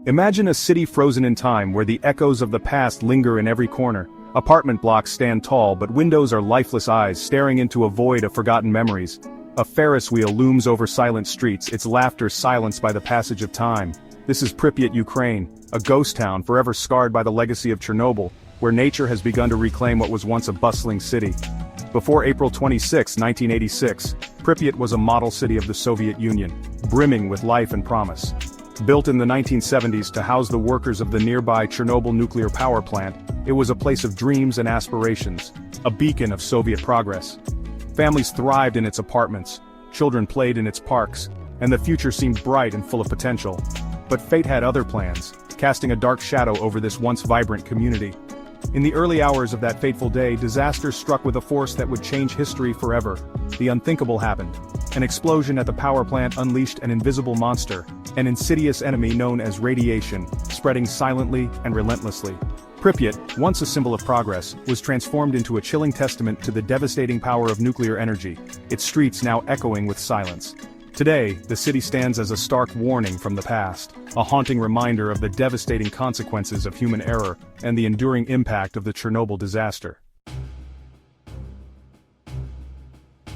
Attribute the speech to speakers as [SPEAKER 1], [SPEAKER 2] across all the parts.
[SPEAKER 1] Imagine a city frozen in time where the echoes of the past linger in every corner. Apartment blocks stand tall, but windows are lifeless eyes staring into a void of forgotten memories. A Ferris wheel looms over silent streets, its laughter silenced by the passage of time. This is Pripyat, Ukraine, a ghost town forever scarred by the legacy of Chernobyl, where nature has begun to reclaim what was once a bustling city. Before April 26, 1986, Pripyat was a model city of the Soviet Union, brimming with life and promise. Built in the 1970s to house the workers of the nearby Chernobyl nuclear power plant, it was a place of dreams and aspirations, a beacon of Soviet progress. Families thrived in its apartments, children played in its parks, and the future seemed bright and full of potential. But fate had other plans, casting a dark shadow over this once vibrant community. In the early hours of that fateful day, disaster struck with a force that would change history forever. The unthinkable happened. An explosion at the power plant unleashed an invisible monster, an insidious enemy known as radiation, spreading silently and relentlessly. Pripyat, once a symbol of progress, was transformed into a chilling testament to the devastating power of nuclear energy, its streets now echoing with silence. Today, the city stands as a stark warning from the past, a haunting reminder of the devastating consequences of human error and the enduring impact of the Chernobyl disaster.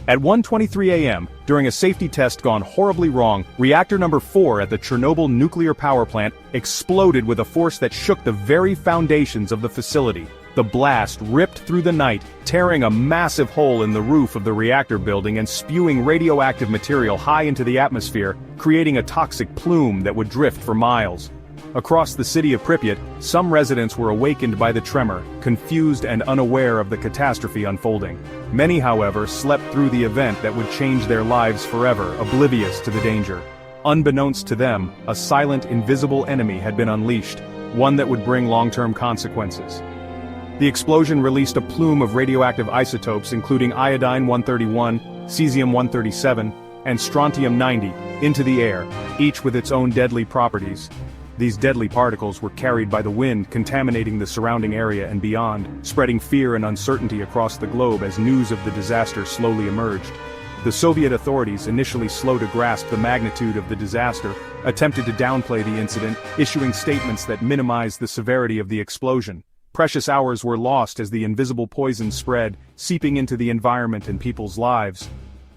[SPEAKER 1] At 1:23 a.m., during a safety test gone horribly wrong, reactor number 4 at the Chernobyl nuclear power plant exploded with a force that shook the very foundations of the facility. The blast ripped through the night, tearing a massive hole in the roof of the reactor building and spewing radioactive material high into the atmosphere, creating a toxic plume that would drift for miles. Across the city of Pripyat, some residents were awakened by the tremor, confused and unaware of the catastrophe unfolding. Many, however, slept through the event that would change their lives forever, oblivious to the danger. Unbeknownst to them, a silent, invisible enemy had been unleashed, one that would bring long-term consequences. The explosion released a plume of radioactive isotopes including iodine-131, cesium-137, and strontium-90 into the air, each with its own deadly properties. These deadly particles were carried by the wind, contaminating the surrounding area and beyond, spreading fear and uncertainty across the globe as news of the disaster slowly emerged. The Soviet authorities, initially slow to grasp the magnitude of the disaster, attempted to downplay the incident, issuing statements that minimized the severity of the explosion. Precious hours were lost as the invisible poison spread, seeping into the environment and people's lives.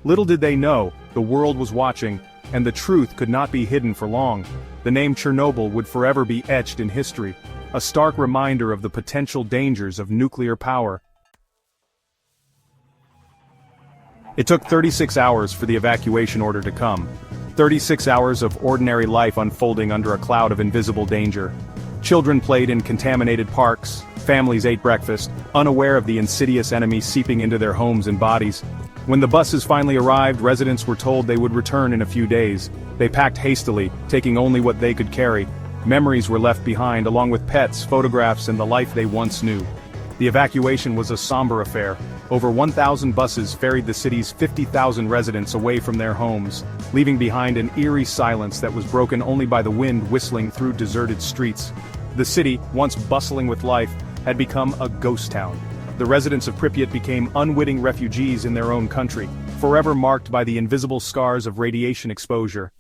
[SPEAKER 1] Little did they know, the world was watching, and the truth could not be hidden for long. The name Chernobyl would forever be etched in history, a stark reminder of the potential dangers of nuclear power. It took 36 hours for the evacuation order to come. 36 hours of ordinary life unfolding under a cloud of invisible danger. Children played in contaminated parks, families ate breakfast, unaware of the insidious enemy seeping into their homes and bodies. When the buses finally arrived, residents were told they would return in a few days. They packed hastily, taking only what they could carry. Memories were left behind, along with pets, photographs, and the life they once knew. The evacuation was a somber affair. Over 1,000 buses ferried the city's 50,000 residents away from their homes, leaving behind an eerie silence that was broken only by the wind whistling through deserted streets. The city, once bustling with life, had become a ghost town. The residents of Pripyat became unwitting refugees in their own country, forever marked by the invisible scars of radiation exposure.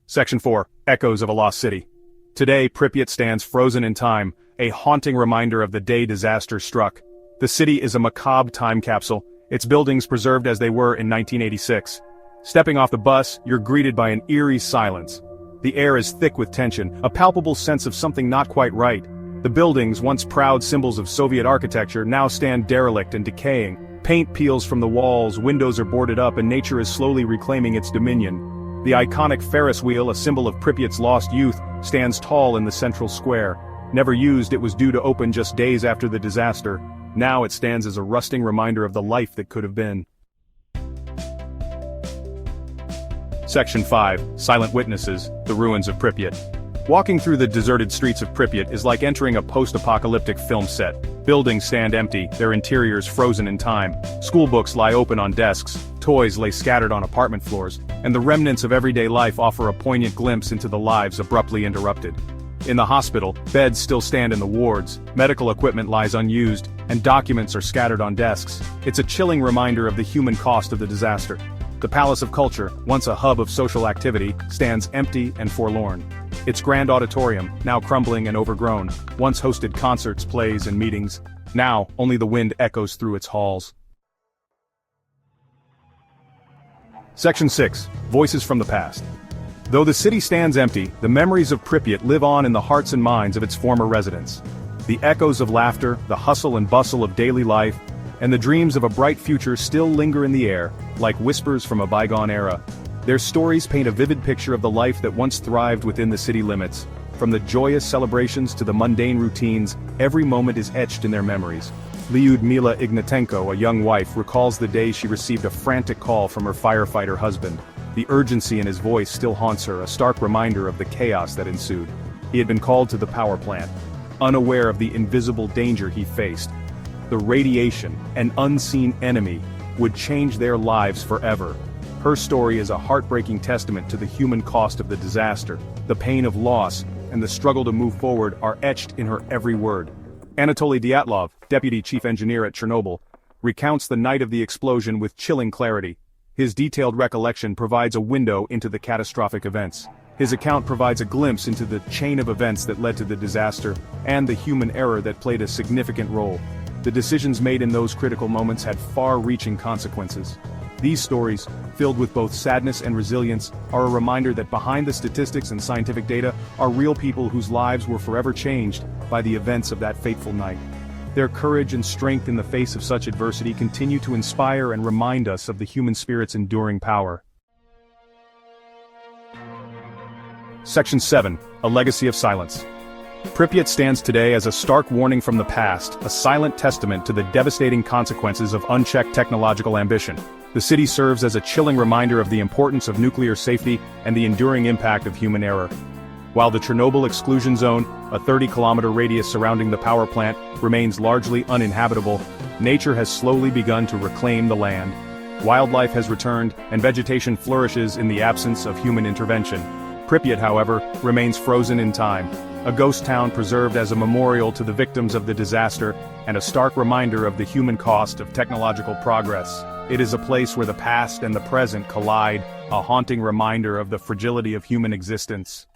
[SPEAKER 1] Section 4. Echoes of a Lost City. Today, Pripyat stands frozen in time, a haunting reminder of the day disaster struck. The city is a macabre time capsule, its buildings preserved as they were in 1986. Stepping off the bus, you're greeted by an eerie silence. The air is thick with tension, a palpable sense of something not quite right. The buildings, once proud symbols of Soviet architecture, now stand derelict and decaying. Paint peels from the walls, windows are boarded up, and nature is slowly reclaiming its dominion. The iconic Ferris wheel, a symbol of Pripyat's lost youth, stands tall in the central square. Never used, it was due to open just days after the disaster. Now it stands as a rusting reminder of the life that could have been. Section 5. Silent Witnesses, the Ruins of Pripyat. Walking through the deserted streets of Pripyat is like entering a post-apocalyptic film set. Buildings stand empty, their interiors frozen in time. School books lie open on desks, toys lay scattered on apartment floors, and the remnants of everyday life offer a poignant glimpse into the lives abruptly interrupted. In the hospital, beds still stand in the wards, medical equipment lies unused, and documents are scattered on desks. It's a chilling reminder of the human cost of the disaster. The Palace of Culture, once a hub of social activity, stands empty and forlorn. Its grand auditorium, now crumbling and overgrown, once hosted concerts, plays, and meetings. Now, only the wind echoes through its halls. Section 6. Voices from the Past. Though the city stands empty, the memories of Pripyat live on in the hearts and minds of its former residents. The echoes of laughter, the hustle and bustle of daily life, and the dreams of a bright future still linger in the air, like whispers from a bygone era. Their stories paint a vivid picture of the life that once thrived within the city limits. From the joyous celebrations to the mundane routines, every moment is etched in their memories. Lyudmila Ignatenko, a young wife, recalls the day she received a frantic call from her firefighter husband. The urgency in his voice still haunts her, a stark reminder of the chaos that ensued. He had been called to the power plant, unaware of the invisible danger he faced. The radiation, an unseen enemy, would change their lives forever. Her story is a heartbreaking testament to the human cost of the disaster. The pain of loss and the struggle to move forward are etched in her every word. Anatoly Dyatlov, deputy chief engineer at Chernobyl, recounts the night of the explosion with chilling clarity. His detailed recollection provides a window into the catastrophic events. His account provides a glimpse into the chain of events that led to the disaster, and the human error that played a significant role. The decisions made in those critical moments had far-reaching consequences. These stories, filled with both sadness and resilience, are a reminder that behind the statistics and scientific data are real people whose lives were forever changed by the events of that fateful night. Their courage and strength in the face of such adversity continue to inspire and remind us of the human spirit's enduring power. Section 7. A Legacy of Silence. Pripyat stands today as a stark warning from the past, a silent testament to the devastating consequences of unchecked technological ambition. The city serves as a chilling reminder of the importance of nuclear safety and the enduring impact of human error. While the Chernobyl exclusion zone, a 30-kilometer radius surrounding the power plant, remains largely uninhabitable, nature has slowly begun to reclaim the land. Wildlife has returned, and vegetation flourishes in the absence of human intervention. Pripyat, however, remains frozen in time, a ghost town preserved as a memorial to the victims of the disaster, and a stark reminder of the human cost of technological progress. It is a place where the past and the present collide, a haunting reminder of the fragility of human existence.